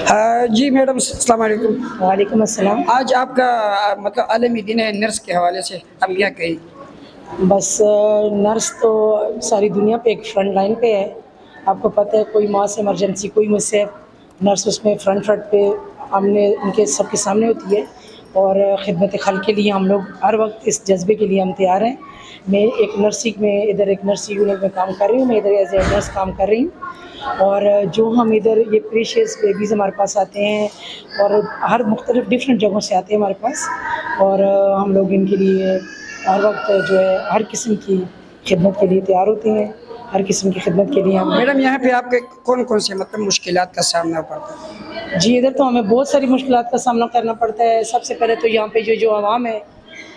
جی میڈم السلام علیکم. وعلیکم السلام. آج آپ کا مطلب عالمی دن ہے نرس کے حوالے سے آپ کیا کہیں؟ بس نرس تو ساری دنیا پہ ایک فرنٹ لائن پہ ہے. آپ کو پتہ ہے کوئی ماس ایمرجنسی کوئی مسے نرس اس میں فرنٹ پہ ہم نے ان کے سب کے سامنے ہوتی ہے اور خدمت خلق کے لیے ہم لوگ ہر وقت اس جذبے کے لیے ہم تیار ہیں. میں ایک نرسنگ میں ادھر ایک نرسنگ یونٹ میں کام کر رہی ہوں. میں ادھر ایز اے نرس کام کر رہی ہوں اور جو ہم ادھر یہ پریشیس بیبیز ہمارے پاس آتے ہیں اور ہر مختلف ڈفرینٹ جگہوں سے آتے ہیں ہمارے پاس اور ہم لوگ ان کے لیے ہر وقت جو ہے ہر قسم کی خدمت کے لیے تیار ہوتے ہیں. ہر قسم کی خدمت کے لیے ہم میڈم یہاں پہ آپ کے کون کون سے مطلب مشکلات کا سامنا پڑتا ہے؟ جی ادھر تو ہمیں بہت ساری مشکلات کا سامنا کرنا پڑتا ہے. سب سے پہلے تو یہاں پہ جو عوام ہے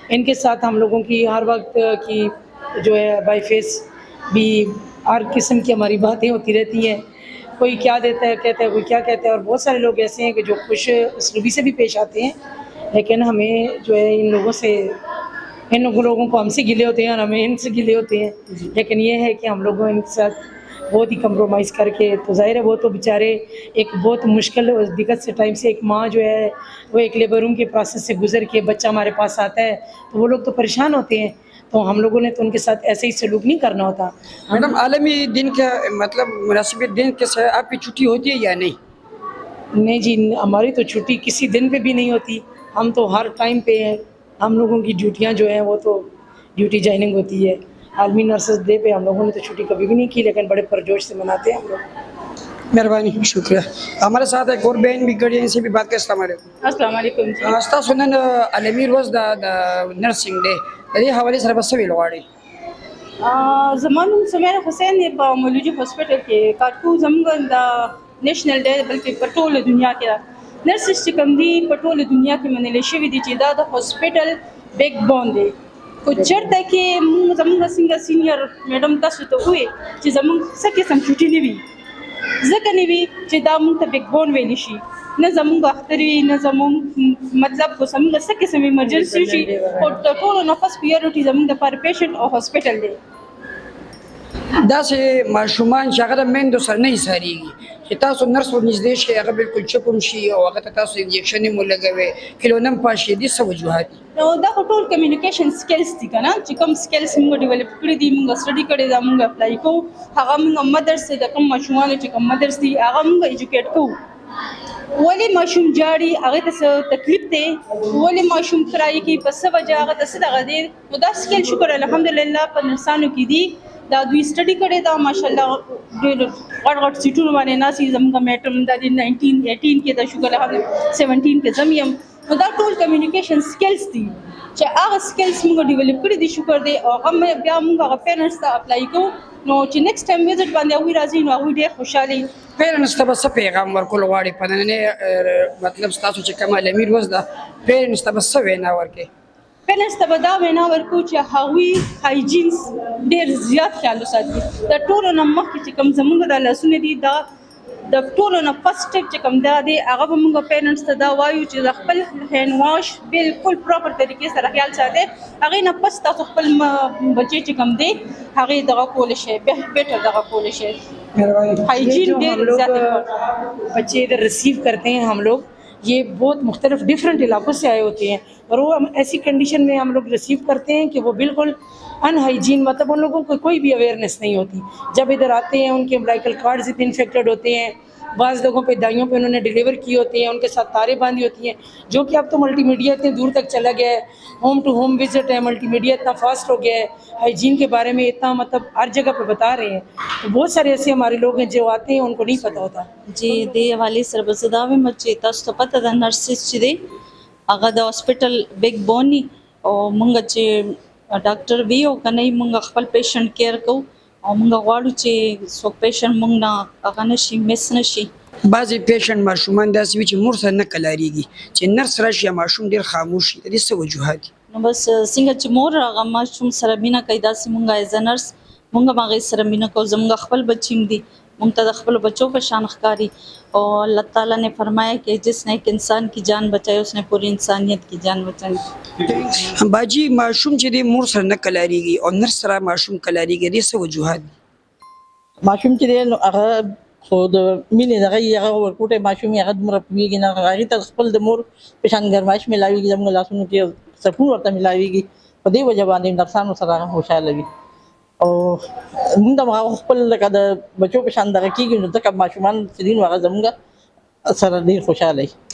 ان کے ساتھ ہم لوگوں کی ہر وقت کی جو ہے بائی فیس بھی ہر قسم کی ہماری باتیں ہوتی رہتی ہیں. کوئی کیا دیتا ہے کہتا ہے کوئی کیا کہتا ہے اور بہت سارے لوگ ایسے ہیں کہ جو خوش اسلوبی سے بھی پیش آتے ہیں لیکن ہمیں جو ہے ان لوگوں کو ہم سے گلے ہوتے ہیں اور ہمیں ان سے گلے ہوتے ہیں. لیکن یہ ہے کہ ہم لوگوں ان کے ساتھ بہت ہی کمپرومائز کر کے تو ظاہر ہے وہ تو بیچارے ایک بہت مشکل دقت سے ٹائم سے ایک ماں جو ہے وہ ایک لیبر روم کے پروسیس سے گزر کے بچہ ہمارے پاس آتا ہے تو وہ لوگ تو پریشان ہوتے ہیں. تو ہم لوگوں نے تو ان کے ساتھ ایسے ہی سلوک نہیں کرنا ہوتا. میڈم عالمی دن کا مطلب مناسبت دن کے ساتھ آپ کی چھٹی ہوتی ہے یا نہیں؟ نہیں جی ہماری تو چھٹی کسی دن پہ بھی نہیں ہوتی. ہم تو ہر ٹائم پہ ہیں. ہم لوگوں کی ڈیوٹیاں جو ہیں وہ تو ڈیوٹی جوائننگ ہوتی ہے. عالمی نرسز ڈے پہ ہم لوگوں نے تو چھٹی کبھی بھی نہیں کی لیکن بڑے پرجوش سے مناتے ہیں ہم لوگ. مہربانی شکریہ. ہمارے ساتھ ایک اور بہن بھی کڑی ہے ان سے بھی بات کریں. السلام علیکم. السلام علیکم جی. استا سنن عالمی روز د نرسنګ ډے د دې حواله سره بس ویل غواړي. زما نوم سمیرا حسین دی په مولوجي هاسپټل کې کار کوم. زموږ د نیشنل ډے بلکې په ټوله دنیا کې دا نرسز چې کوم دي په ټوله دنیا کې منل شوي دي چې دا د هاسپټل بیک بون دی. خو چېرته کې موږ زموږ څنګه سینیر میډم تاسو ته ووایي چې زموږ څه قسم چھټي نه وي ځکه نه وي چې دا موږ ته بیک بون ویلی شي. نه زموږ اختر وي نه زموږ مطلب خو زموږ څه قسم ایمرجنسي شي خو تر ټولو نه فرست پریورټي زموږ دپاره پیشنټ او هاسپټل دی. داسې ماشومان چې هغه د میندو سره نه ایسارېږي چې تاسو نرس ورنږدې شئ هغه بالکل چپ هم شي او هغه ته تاسو انجکشن هم ولګوئ کیلونه هم پاس شي. دې څه وجوهات دي؟ نو دا خو ټول کمیونیکیشن سکلز دي که نه چې کوم سکلز موږ ډیولپ کړي دي موږ سټډي کړی دا موږ اپلای کوو. هغه موږ مدرس د کوم ماشومانو چې کوم مدرس دي هغه موږ ایجوکیټ کوو. ولې ماشوم جاړي هغې ته څه تکلیف دی ولې ماشوم کرایي کوي په څه وجه هغه ته څه دغه دی. نو دا سکل شکر الحمدلله په نرسانو کې دي. دا دوی سټډي کړی دا ماشاءالله ډېر غټ غټ سیټونو باندې ناست دي. زموږ میټرم دا د 1918 کې دا شکر الحمدلله 17 کې زم یم. نو دا ټول کمیونیکیشن سکلز دي چې هغه سکلز موږ ډیولپ کړي دي شکر دی او هغه بیا موږ هغه پیرنټس ته اپلای کوو. نو چې نیکسټ ټایم وزټ باندې هغوی راځي نو هغوی ډېر خوشحالي. پیرنټس ته به څه پیغام ورکول غواړي په نننۍ مطلب ستاسو چې کوم عالمي روز ده پیرنټس ته به څه وینا ورکړئ؟ پیرنټس ته به دا وینا ورکړو چې هغوی هایجینس ډېر زیات خیال وساتي. د ټولو نه مخکې چې کوم زموږ دا لاسونه دي دا د ټولو نه فرست سټیپ چې کوم دا دی هغه به موږ پیرنټس ته دا وایو چې د خپل هینډ واش بالکل پراپر طریقې سره خیال ساتئ. هغې نه پس تاسو خپل بچی چې کوم دی هغې دغه کولی شئ بیټر دغه کولی شئ. ہائیجین ډېر زیات بچے ادھر ریسیو کرتے ہیں ہم لوگ یہ بہت مختلف ڈفرینٹ علاقوں سے آئے ہوتے ہیں اور وہ ہم ایسی کنڈیشن میں ہم لوگ ریسیو کرتے ہیں کہ وہ بالکل ان ہائیجین مطلب ان لوگوں کو کوئی بھی اویئرنیس نہیں ہوتی. جب ادھر آتے ہیں ان کے امبلائکل کارڈز اتنے انفیکٹڈ ہوتے ہیں. بعض لوگوں پہ دائیوں پہ انہوں نے ڈیلیور کی ہوتی ہیں ان کے ساتھ تاریں باندھی ہوتی ہیں جو کہ اب تو ملٹی میڈیا اتنے دور تک چلا گیا ہے. ہوم ٹو ہوم وزٹ ہے. ملٹی میڈیا اتنا فاسٹ ہو گیا ہے. ہائیجین کے بارے میں اتنا مطلب ہر جگہ پہ بتا رہے ہیں. تو بہت سارے ایسے ہمارے لوگ ہیں جو آتے ہیں ان کو نہیں پتہ ہوتا. جی دې حوالې سره به زه دا وایم چې تاسو ته پته ده نرسز چې دی هغه د هاسپټل بیک بون وي او موږ چې ډاکټر وي او که نه وي موږ خپل پیشنټ کیر کوو او موږ غواړو چې څوک پیشنټ موږ نه هغه نه شي مس نه شي. بعضې پیشنټ ماشومان داسې وي چې مور سره نه کلاریږي چې نرس راشي یا ماشوم ډېر خاموش شي. د دې څه وجوهات دي؟ نو بس څنګه چې مور هغه ماشوم سره مینه کوي داسې موږ ایز ا نرس موږ هم هغې سره مینه کوو. زموږ خپل بچي هم دي موږ ته د خپلو بچوں په شان ښکاري اور اللہ تعالیٰ نے فرمایا کہ جس نے ایک انسان کی جان بچائی اس نے پوری انسانیت کی جان بچائی. باجی ماشوم چې دی مور سره نه کلاریږي او نرس سره ماشوم کلاریږي د دې څه وجوهات دي؟ ماشوم چې دی نو هغه خو د مینې دغه یې هغه ورکوټی ماشوم یې هغه دومره پوهېږي نه هغې ته خپل د مور په شان ګرمایش میلاویږي زموږ لاسونو کې سکون ورته میلاویږي په دې وجه باندې نرسانو سره هغه خوشحاله وي او موږ هم هغه خپل لکه د بچو په شان دغه کېږي نو ځکه ماشومان چې دي نو هغه زموږ سره ډېر خوشحاله وي